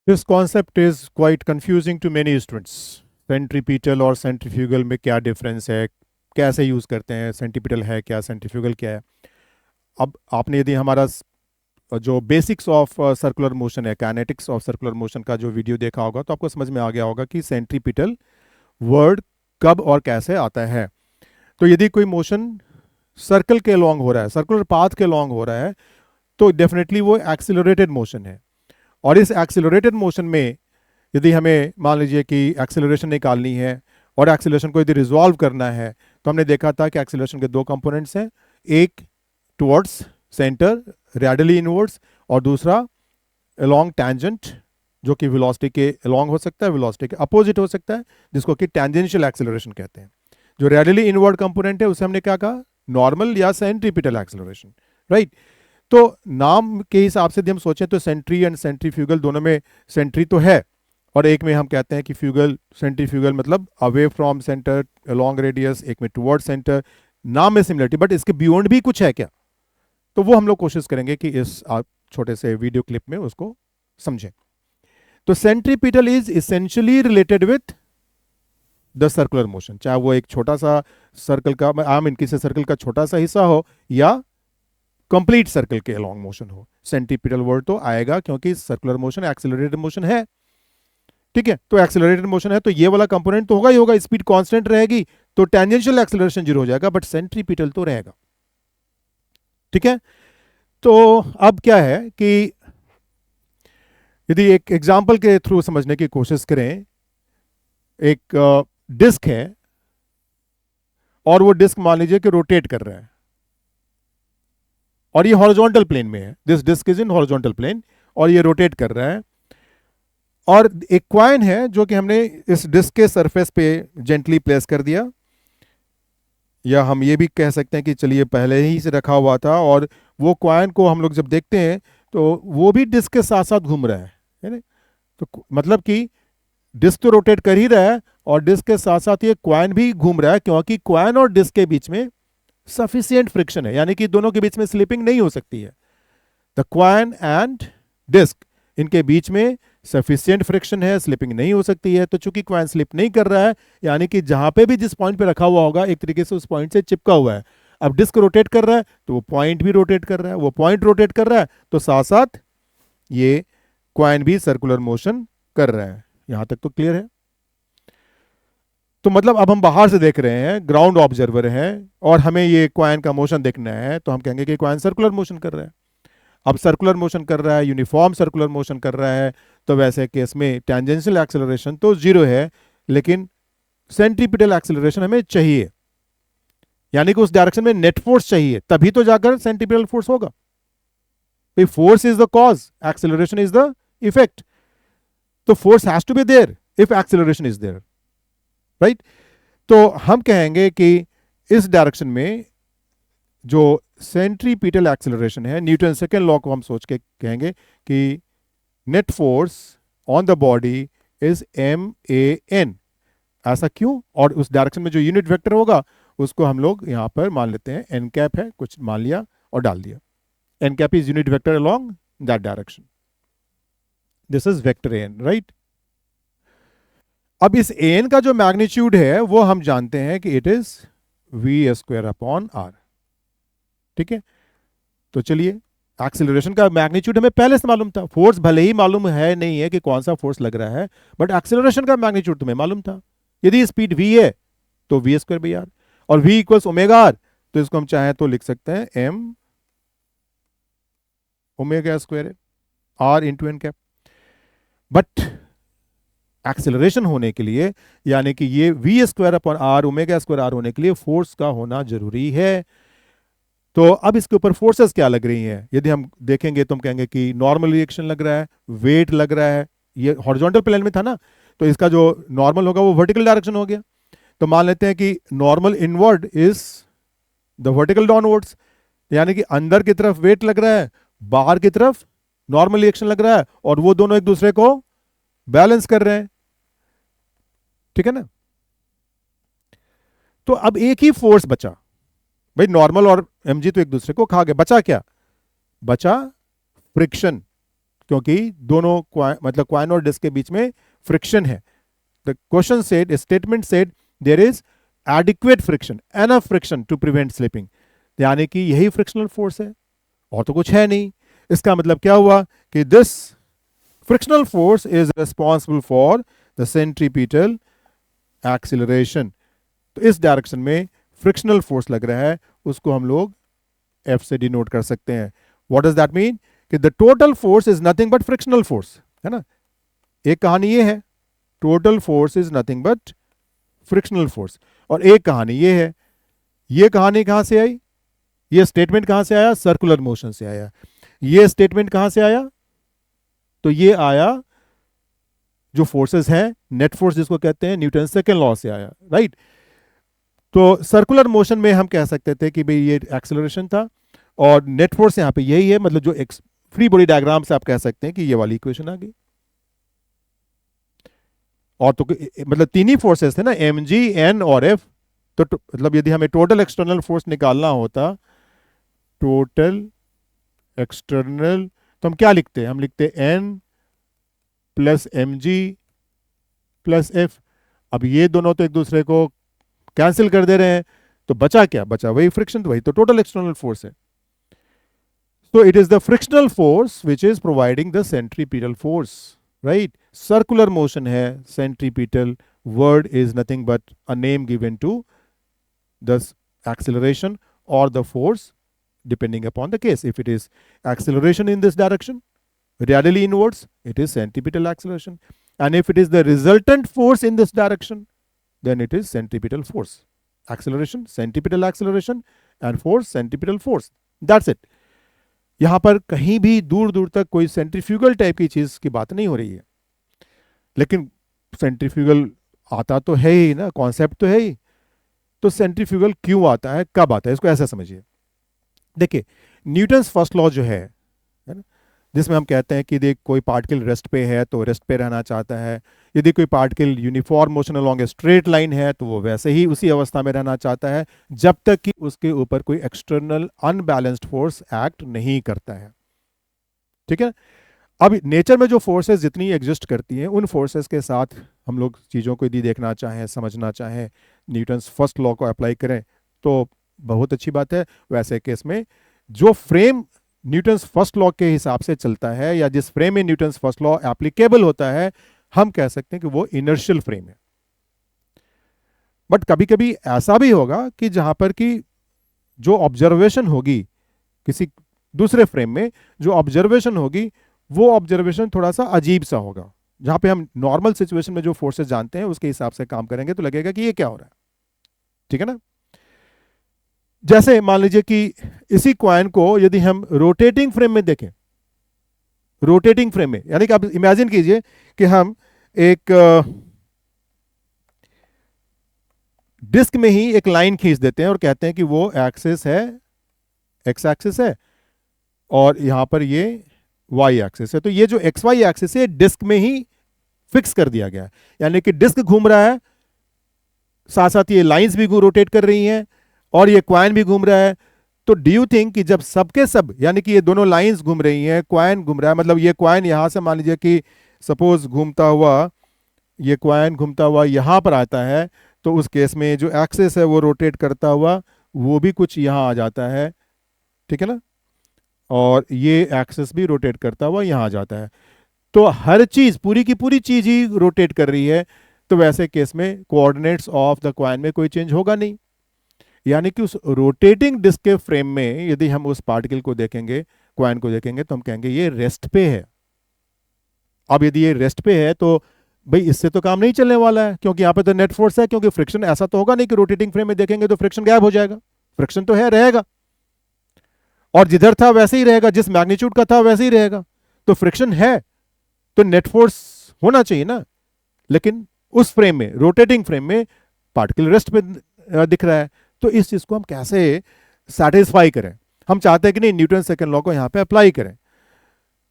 This concept is quite confusing to many students. Centripetal और centrifugal में क्या difference है, कैसे यूज़ करते हैं, सेंट्रीपिटल है क्या, सेंट्रीफ्यूगल क्या है। अब आपने यदि हमारा जो बेसिक्स ऑफ सर्कुलर मोशन है, काइनेटिक्स ऑफ सर्कुलर मोशन का जो वीडियो देखा होगा तो आपको समझ में आ गया होगा कि सेंट्रीपिटल वर्ड कब और कैसे आता है। तो यदि कोई मोशन सर्कल के लॉन्ग हो रहा है, सर्कुलर पाथ के लॉन्ग हो रहा है, तो डेफिनेटली वो एक्सिलरेटेड मोशन है। और इस एक्सिलरेटेड मोशन में यदि हमें मान लीजिए कि एक्सिलरेशन निकालनी है और एक्सिलरेशन को यदि रिजॉल्व करना है, तो हमने देखा था कि एक्सिलरेशन के दो कंपोनेंट्स हैं, एक टुवर्ड्स सेंटर रेडियली इनवर्ड्स और दूसरा अलोंग टैंजेंट, जो कि वेलोसिटी के अलोंग हो सकता है, वेलोसिटी के अपोजिट हो सकता है, जिसको कि टैंजेंशियल एक्सिलरेशन कहते हैं। जो रेडियली इनवर्ड कंपोनेंट है उसे हमने क्या कहा, नॉर्मल या सेंट्रीपिटल एक्सिलरेशन, राइट। तो नाम के हिसाब से यदि हम सोचें तो सेंट्री एंड सेंट्रीफ्यूगल दोनों में सेंट्री तो है, और एक में हम कहते हैं कि फ्यूगल, सेंट्रीफ्यूगल मतलब away from centre along radius, एक में टुवर्ड सेंटर। नाम में सिमिलरिटी, बट इसके बियॉन्ड भी कुछ है क्या, तो वो हम लोग कोशिश करेंगे कि इस छोटे से वीडियो क्लिप में उसको समझें। तो centripetal is essentially related with the circular motion, चाहे वो एक छोटा सा सर्कल का, आम इनकी से सर्कल का छोटा सा हिस्सा हो या कंप्लीट सर्कल के अलोंग मोशन हो। सेंट्रीपिटल वर्ड तो आएगा क्योंकि सर्कुलर मोशन एक्सिलरेटेड मोशन है, ठीक है। तो एक्सिलरेटेड मोशन है तो ये वाला कंपोनेंट तो होगा ही होगा, स्पीड कांस्टेंट रहेगी तो टेंजेंशियल एक्सिलरेशन जीरो हो जाएगा, बट सेंट्रीपिटल तो रहेगा, ठीक है। तो अब क्या है कि यदि एक एग्जांपल के थ्रू समझने की कोशिश करें, एक डिस्क है और वो डिस्क मान लीजिए कि रोटेट कर रहा है और ये हॉरिजॉन्टल प्लेन में है, this disk is in horizontal plane और ये रोटेट कर रहा है। और एक कॉइन है जो कि हमने इस डिस्क के सरफेस पे जेंटली प्लेस कर दिया, या हम ये भी कह सकते हैं कि चलिए पहले ही से रखा हुआ था, और वो कॉइन को हम लोग जब देखते हैं तो वो भी डिस्क के साथ साथ घूम रहा है ना। तो मतलब कि डिस्क तो रोटेट कर ही रहा है और डिस्क के साथ साथ ये कॉइन भी घूम रहा है, क्योंकि कॉइन और डिस्क के बीच में सफिशिएंट फ्रिक्शन है, यानी कि दोनों के बीच में स्लिपिंग नहीं हो सकती है। द कॉइन एंड डिस्क, इनके बीच में सफिशिएंट फ्रिक्शन है, स्लिपिंग नहीं हो सकती है। तो चूंकि कॉइन स्लिप नहीं कर रहा है, यानी कि जहां पे भी जिस पॉइंट पे रखा हुआ होगा एक तरीके से उस पॉइंट से चिपका हुआ है। अब डिस्क रोटेट कर रहा है तो वो पॉइंट भी रोटेट कर रहा है, वो पॉइंट रोटेट कर रहा है तो साथ साथ ये कॉइन भी सर्कुलर मोशन कर रहा है। यहां तक तो क्लियर है। तो मतलब अब हम बाहर से देख रहे हैं, ग्राउंड ऑब्जर्वर हैं, और हमें ये कॉइन का मोशन देखना है, तो हम कहेंगे कि कॉइन सर्कुलर मोशन कर रहा है। अब सर्कुलर मोशन कर रहा है, यूनिफॉर्म सर्कुलर मोशन कर रहा है, तो वैसे केस में टेंजेंशियल एक्सेलरेशन तो जीरो है, लेकिन सेंट्रीपिटल एक्सेलरेशन हमें चाहिए, यानी कि उस डायरेक्शन में नेट फोर्स चाहिए, तभी तो जाकर सेंट्रीपिटल फोर्स होगा। Force is the cause, acceleration is the effect, तो force has to be there if acceleration is there, right. तो हम कहेंगे कि इस डायरेक्शन में जो सेंट्रीपिटल एक्सेलरेशन है, न्यूटन सेकेंड लॉ को हम सोच के कहेंगे कि net force on the body is MAN। ऐसा क्यों, और उस डायरेक्शन में जो यूनिट वेक्टर होगा उसको हम लोग यहां पर मान लेते हैं n कैप है, कुछ मान लिया और डाल दिया। n cap is unit vector along that direction, this is vector an, right. अब इस an का जो मैग्नीट्यूड है वो हम जानते हैं कि इट इज v² r, ठीक है। तो चलिए, एक्सेलरेशन का मैग्नीट्यूड हमें पहले से मालूम था, फोर्स भले ही मालूम है नहीं है कि कौन सा फोर्स लग रहा है, बट एक्सेलरेशन का मैग्नीट्यूड तुम्हें मालूम था। यदि स्पीड v है तो v²/r, और v इक्वल्स ओमेगा r, तो इसको हम चाहें तो लिख सकते हैं m ओमेगा² r into n cap. But acceleration होने के लिए, यानी कि ये v²/r ओमेगा² r होने के लिए फोर्स का होना जरूरी है। तो अब इसके ऊपर फोर्सेस क्या लग रही हैं, यदि हम देखेंगे तो हम कहेंगे कि नॉर्मल रिएक्शन लग रहा है, वेट लग रहा है, ये हॉरिजॉन्टल प्लेन में था ना, तो इसका जो नॉर्मल होगा वो वर्टिकल डायरेक्शन हो गया। तो मान लेते हैं कि normal inward is the vertical downwards, यानी कि अंदर की तरफ वेट लग रहा है, बाहर की तरफ नॉर्मल रिएक्शन लग रहा है, और वो दोनों एक दूसरे को बैलेंस कर रहे हैं, ठीक है ना। तो अब एक ही फोर्स बचा, भाई नॉर्मल और mg तो एक दूसरे को खा गए, बचा क्या, बचा फ्रिक्शन, क्योंकि दोनों मतलब क्वाइन और डिस्क के बीच में फ्रिक्शन है. The question said, statement said there is adequate friction, enough friction to prevent slipping. यानी कि यही फ्रिक्शनल फोर्स है और तो कुछ है नहीं. इसका मतलब क्या हुआ कि this frictional force is responsible for the centripetal acceleration. तो इस डायरेक्शन में फ्रिक्शनल फोर्स लग रहा है, उसको हम लोग F से डिनोट कर सकते हैं. व्हाट डज दैट मीन कि the total force is nothing but frictional force, है ना. एक कहानी ये है, total force is nothing but frictional force. और एक कहानी ये है. ये कहानी कहां से आई, ये स्टेटमेंट कहां से आया, सर्कुलर मोशन से आया. ये स्टेटमेंट कहां से आया, तो ये आया जो फोर्सेस हैं, नेट फोर्स जिसको कहते हैं, न्यूटन सेकंड लॉ से आया, राइट. तो सर्कुलर मोशन में हम कह सकते थे कि भाई ये एक्सेलरेशन था, और नेट फोर्स यहां पे यही है. मतलब जो फ्री बॉडी डायग्राम से आप कह सकते हैं कि ये वाली इक्वेशन आ गई. और तो मतलब तीन ही फोर्सेस थे ना, mg, n और f. तो मतलब यदि हमें टोटल एक्सटर्नल फोर्स निकालना होता, टोटल एक्सटर्नल, तो हम क्या लिखते हैं, हम लिखते n plus mg plus f. अब ये दोनों तो एक दूसरे को कैंसिल कर दे रहे हैं, तो बचा क्या, बचा वही फ्रिक्शन, तो वही तो टोटल एक्सटर्नल फोर्स है. So it is the frictional force which is providing the centripetal force, right? Circular motion है, centripetal word is nothing but a name given to the acceleration or the force depending upon the case. If it is acceleration in this direction, radially inwards, it is centripetal acceleration. And if it is the resultant force in this direction, then it is centripetal force. Acceleration, centripetal acceleration, and force, centripetal force. That's it. यहां पर कहीं भी दूर दूर तक कोई centrifugal type की चीज की बात नहीं हो रही है. लेकिन सेंट्रीफ्यूगल आता तो है ही ना, कॉन्सेप्ट तो है ही. तो सेंट्रीफ्यूगल क्यों आता है, कब आता है, इसको ऐसा समझिए. देखिए, न्यूटन्स फर्स्ट लॉ जो है ना, जिसमें हम कहते हैं कि देख कोई पार्टिकल रेस्ट पे है तो रेस्ट पे रहना चाहता है. यदि कोई particle uniform motion along a straight line है तो वो वैसे ही उसी अवस्था में रहना चाहता है, जब तक कि उसके ऊपर कोई एक्सटर्नल अनबैलेंस्ड फोर्स एक्ट नहीं करता है. ठीक है. अब नेचर में जो फोर्सेस जितनी एग्जिस्ट करती हैं, उन फोर्सेस के साथ हम लोग चीज़ों को यदि देखना चाहें, समझना चाहें, न्यूटन्स फर्स्ट लॉ को अप्लाई करें तो बहुत अच्छी बात है. वैसे केस में जो फ्रेम न्यूटन्स फर्स्ट लॉ के हिसाब से चलता है, या जिस फ्रेम में न्यूटन्स फर्स्ट लॉ एप्लीकेबल होता है, हम कह सकते हैं कि वो इनर्शियल फ्रेम है. बट कभी कभी ऐसा भी होगा कि जहां पर कि जो ऑब्जर्वेशन होगी किसी दूसरे फ्रेम में, जो ऑब्जर्वेशन होगी वो ऑब्जर्वेशन थोड़ा सा अजीब सा होगा. जहां पे हम नॉर्मल सिचुएशन में जो फोर्सेस जानते हैं उसके हिसाब से काम करेंगे तो लगेगा कि ये क्या हो रहा है. ठीक है ना. जैसे मान लीजिए कि इसी क्वाइन को यदि हम रोटेटिंग फ्रेम में देखें, रोटेटिंग फ्रेम में, यानी कि आप इमेजिन कीजिए कि हम एक डिस्क में ही एक लाइन खींच देते हैं और कहते हैं कि वो एक्सिस है, एक्स एक्सिस है, और यहां पर ये वाई एक्सिस है. तो ये जो एक्स वाई एक्सिस है डिस्क में ही फिक्स कर दिया गया है. यानी कि डिस्क घूम रहा है, साथ साथ ये लाइंस भी रोटेट कर रही हैं, और ये क्वाइन भी घूम रहा है. तो डू यू थिंक कि जब सबके सब, यानी कि ये दोनों लाइंस घूम रही हैं, क्वाइन घूम रहा है, मतलब ये क्वाइन यहां से मान लीजिए कि सपोज घूमता हुआ, ये क्वाइन घूमता हुआ यहां पर आता है, तो उस केस में जो एक्सिस है वो रोटेट करता हुआ वो भी कुछ यहां आ जाता है. ठीक है ना. और ये एक्सिस भी रोटेट करता हुआ यहां आ जाता है. तो हर चीज, पूरी की पूरी चीज ही रोटेट कर रही है. तो वैसे केस में कोऑर्डिनेट्स ऑफ द क्वाइन में कोई चेंज होगा नहीं. यानी कि उस रोटेटिंग डिस्क के फ्रेम में यदि हम उस पार्टिकल को देखेंगे, क्वाइन को देखेंगे, तो हम कहेंगे ये रेस्ट पे है. अब यदि ये रेस्ट पे है तो भाई इससे तो काम नहीं चलने वाला है, क्योंकि यहां पे तो नेट फोर्स है, क्योंकि फ्रिक्शन ऐसा तो होगा नहीं कि रोटेटिंग फ्रेम में देखेंगे तो फ्रिक्शन गायब हो जाएगा. फ्रिक्शन तो है, रहेगा, और जिधर था वैसे ही रहेगा, जिस मैग्नीट्यूड का था वैसे ही रहेगा. तो फ्रिक्शन है तो नेट फोर्स होना चाहिए ना. लेकिन उस फ्रेम में, रोटेटिंग फ्रेम में, पार्टिकल रेस्ट पे दिख रहा है. तो इस चीज को हम कैसे सेटिस्फाई करें. हम चाहते हैं कि नहीं न्यूटन सेकंड लॉ को यहां पे अप्लाई करें.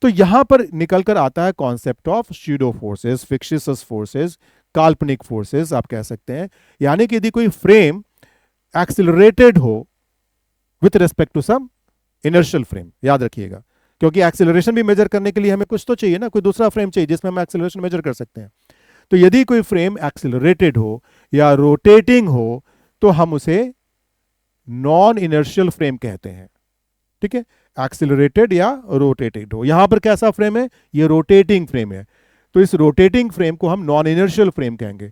तो यहां पर निकल कर आता है concept of pseudo forces, fictitious forces, काल्पनिक फोर्सेस आप कह सकते हैं. यानी कि यदि कोई फ्रेम एक्सिलरेटेड हो with respect to some inertial frame, याद रखिएगा, क्योंकि एक्सेलरेशन भी मेजर करने के लिए हमें कुछ तो चाहिए ना, कोई दूसरा फ्रेम चाहिए जिसमें हम एक्सेलरेशन मेजर कर सकते हैं। तो यदि कोई फ्रेम एक्सेलरेटेड हो या रोटेटिंग हो तो हम उसे नॉन इनर्शियल फ्रेम कहते हैं। ठीक है, एक्सिलरेटेड या रोटेटेड हो। यहां पर कैसा फ्रेम है, ये रोटेटिंग फ्रेम है, तो इस रोटेटिंग फ्रेम को हम नॉन इनर्शियल फ्रेम कहेंगे।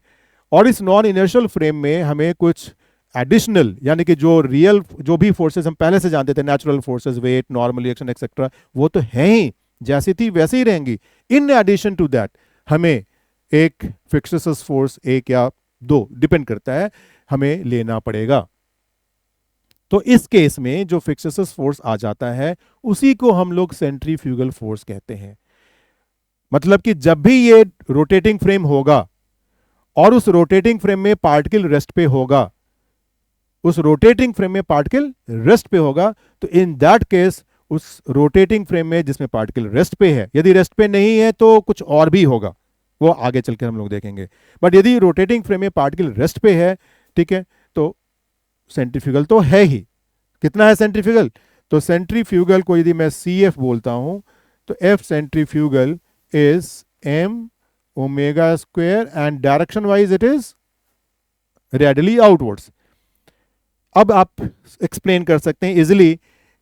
और इस नॉन इनर्शियल फ्रेम में हमें कुछ एडिशनल, यानी कि जो रियल जो भी फोर्सेस हम पहले से जानते थे, natural forces, weight, normal reaction etcetera, वो तो है ही, जैसी थी वैसे ही रहेंगी। इन एडिशन टू दैट हमें एक फिक्सिस फोर्स, एक या दो, डिपेंड करता है, हमें लेना पड़ेगा। तो इस केस में जो फिक्सिस फोर्स आ जाता है उसी को हम लोग सेंट्रीफ्यूगल फोर्स कहते हैं। मतलब कि जब भी ये रोटेटिंग फ्रेम होगा और उस रोटेटिंग फ्रेम में पार्टिकल रेस्ट पे होगा, उस रोटेटिंग फ्रेम में पार्टिकल रेस्ट पे होगा, तो इन दैट केस उस रोटेटिंग फ्रेम में जिसमें पार्टिकल रेस्ट पे है, यदि रेस्ट पे नहीं है तो कुछ और भी होगा, वो आगे चलकर हम लोग देखेंगे। बट यदि रोटेटिंग फ्रेम में पार्टिकल रेस्ट पे है, ठीक है, तो सेंट्रीफ्यूगल तो है ही। कितना है सेंट्रीफ्यूगल, तो सेंट्रीफ्यूगल को यदि मैं CF बोलता हूं तो F centrifugal is m omega square and direction wise it is radially outwards. अब आप एक्सप्लेन कर सकते हैं इजिली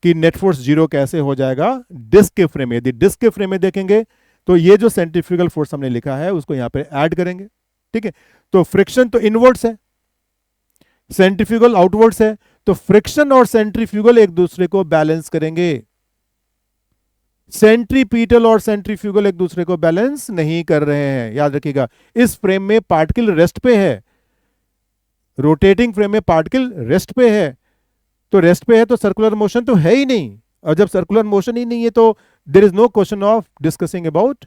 कि नेट फोर्स जीरो कैसे हो जाएगा डिस्क के फ्रेम में। यदि डिस्क के फ्रेम में देखेंगे तो ये जो सेंट्रीफ्यूगल फोर्स हमने लिखा है उसको यहां पे ऐड करेंगे। ठीक है, तो फ्रिक्शन तो इनवर्ड्स है, सेंट्रीफ्यूगल आउटवर्ड्स है, तो फ्रिक्शन और सेंट्रीफ्यूगल एक दूसरे को बैलेंस करेंगे। सेंट्रीपीटल और सेंट्रीफ्यूगल एक दूसरे को बैलेंस नहीं कर रहे हैं, याद रखिएगा। इस फ्रेम में पार्टिकल रेस्ट पे है, रोटेटिंग फ्रेम में पार्टिकल रेस्ट पे है, तो रेस्ट पे है तो सर्कुलर मोशन तो है ही नहीं, और जब सर्कुलर मोशन ही नहीं है तो there is no question of discussing about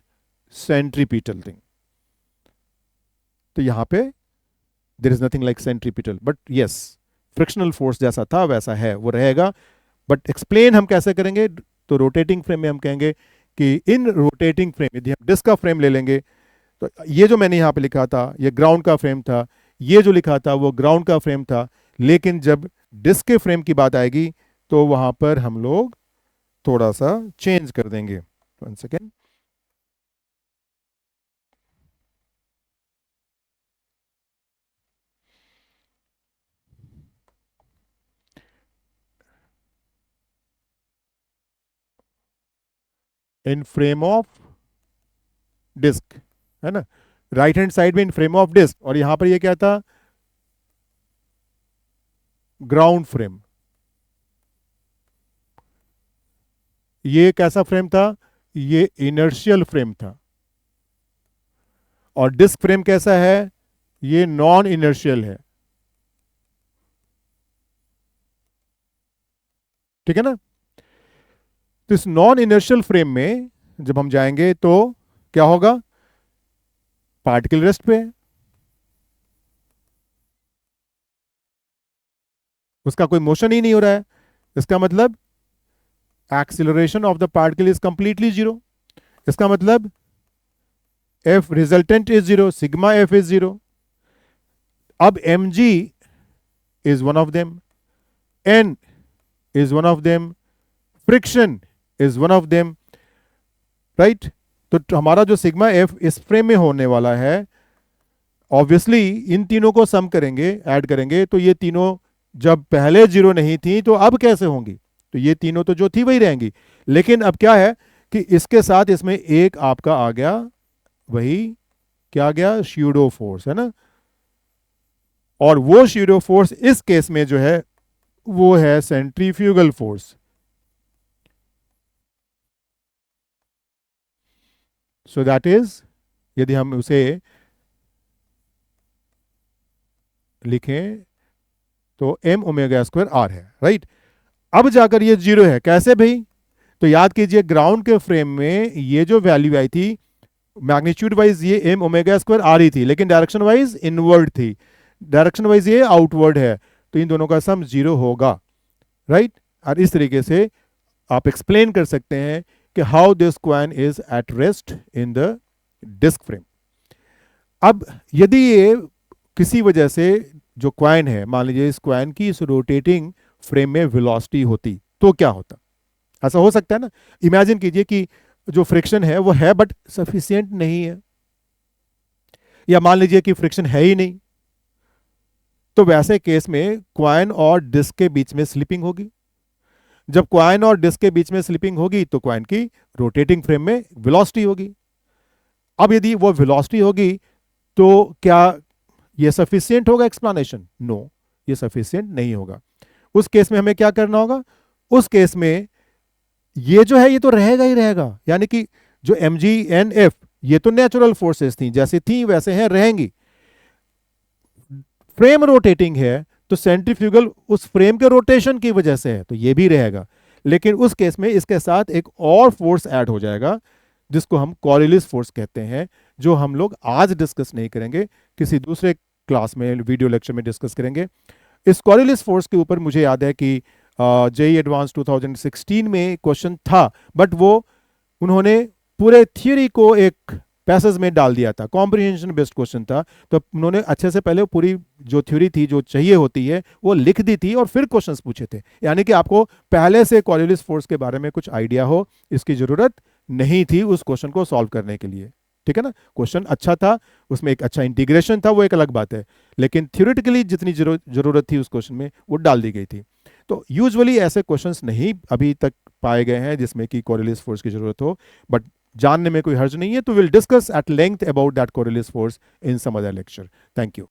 centripetal thing. तो यहां पे there is nothing like centripetal, but yes frictional force जैसा था वैसा है, वो रहेगा। बट एक्सप्लेन हम कैसे करेंगे, तो रोटेटिंग फ्रेम में हम कहेंगे कि इन रोटेटिंग फ्रेम, यदि हम डिस्क का फ्रेम ले लेंगे तो ये जो मैंने यहां पे लिखा था ये ग्राउंड का फ्रेम था, ये जो लिखा था वो ग्राउंड का फ्रेम था, लेकिन जब डिस्क के फ्रेम की बात आएगी तो वहां पर हम लोग थोड़ा सा चेंज कर देंगे। 1 second. In frame of disk, है ना, राइट हैंड साइड में इन फ्रेम ऑफ डिस्क, और यहां पर ये क्या था, ग्राउंड फ्रेम। ये कैसा फ्रेम था, ये इनर्शियल फ्रेम था। और डिस्क फ्रेम कैसा है, ये नॉन इनर्शियल है। ठीक है ना, तो इस नॉन इनर्शियल फ्रेम में जब हम जाएंगे तो क्या होगा, पार्टिकल रेस्ट पे है, उसका कोई मोशन ही नहीं हो रहा है, इसका मतलब acceleration of the particle is completely zero. इसका मतलब F resultant is zero, sigma F is zero. अब M G is one of them, N is one of them, friction is one of them, right. तो हमारा जो sigma F इस frame में होने वाला है, ऑब्वियसली इन तीनों को सम करेंगे, ऐड करेंगे, तो ये तीनों जब पहले जीरो नहीं थी तो अब कैसे होंगी, तो ये तीनों तो जो थी वही रहेंगी। लेकिन अब क्या है कि इसके साथ इसमें एक आपका आ गया, वही क्या आ गया, स्यूडो फोर्स, है ना। और वो स्यूडो फोर्स इस केस में जो है वो है centrifugal force. So that is, यदि हम उसे लिखें तो m ओमेगा स्क्वायर r है, राइट। अब जाकर ये जीरो है, कैसे भाई, तो याद कीजिए ग्राउंड के फ्रेम में ये जो वैल्यू आई थी मैग्नीट्यूड वाइज ये m ओमेगा स्क्वायर r ही थी, लेकिन डायरेक्शन वाइज इनवर्ड थी, डायरेक्शन वाइज ये आउटवर्ड है, तो इन दोनों का सम जीरो होगा, राइट। और इस तरीके से आप एक्सप्लेन कर सकते हैं कि how this coin is at rest in the disk frame. अब यदि ये किसी वजह से जो क्वाइन है, मान लीजिए इस क्वाइन की इस रोटेटिंग फ्रेम में वेलोसिटी होती तो क्या होता, ऐसा हो सकता है ना। इमेजिन कीजिए कि जो फ्रिक्शन है वो है बट सफिशियंट नहीं है, या मान लीजिए कि फ्रिक्शन है ही नहीं, तो वैसे केस में क्वाइन और डिस्क के बीच में स्लिपिंग होगी। जब क्वाइन और डिस्क के बीच में स्लिपिंग होगी तो क्वाइन की रोटेटिंग फ्रेम में वेलोसिटी होगी। अब यदि वो वेलोसिटी होगी तो क्या ये सफिशियंट होगा एक्सप्लेनेशन? नो, ये सफिशियंट नहीं होगा। उस केस में हमें क्या करना होगा? उस केस में ये जो है ये तो रहेगा ही रहेगा, यानी कि जो एम जी एन एफ ये तो नेचुरल फोर्सेस थी, जैसी थी वैसे हैं, रहेंगी। फ्रेम रोटेटिंग है तो सेंट्रीफ्यूगल उस फ्रेम के रोटेशन की वजह से है, तो ये भी रहेगा। लेकिन उस केस में इसके साथ एक और फोर्स ऐड हो जाएगा जिसको हम कॉरियलिस फोर्स कहते हैं, जो हम लोग आज डिस्कस नहीं करेंगे, किसी दूसरे क्लास में वीडियो लेक्चर में डिस्कस करेंगे। इस कॉरियलिस फोर्स के ऊपर मुझे याद है कि जेई एडवांस 2016 में क्वेश्चन था, बट वो उन्होंने पूरे थियरी को एक पैसेज में डाल दिया था, कॉम्प्रिहेंशन बेस्ड क्वेश्चन था, तो उन्होंने अच्छे से पहले पूरी जो थ्योरी थी जो चाहिए होती है वो लिख दी थी और फिर क्वेश्चंस पूछे थे। यानी कि आपको पहले से कॉरियलिस फोर्स के बारे में कुछ आइडिया हो, इसकी जरूरत नहीं थी उस क्वेश्चन को सॉल्व करने के लिए। ठीक है ना, क्वेश्चन अच्छा था, उसमें एक अच्छा इंटीग्रेशन था, वो एक अलग बात है, लेकिन थ्योरेटिकली जितनी जरूरत थी उस क्वेश्चन में वो डाल दी गई थी। तो यूजुअली ऐसे क्वेश्चंस नहीं अभी तक पाए गए हैं जिसमें कि कॉरियलिस फोर्स की जरूरत हो, बट जानने में कोई हर्ज नहीं है। तो will discuss at length about that Coriolis force in some other lecture. Thank you.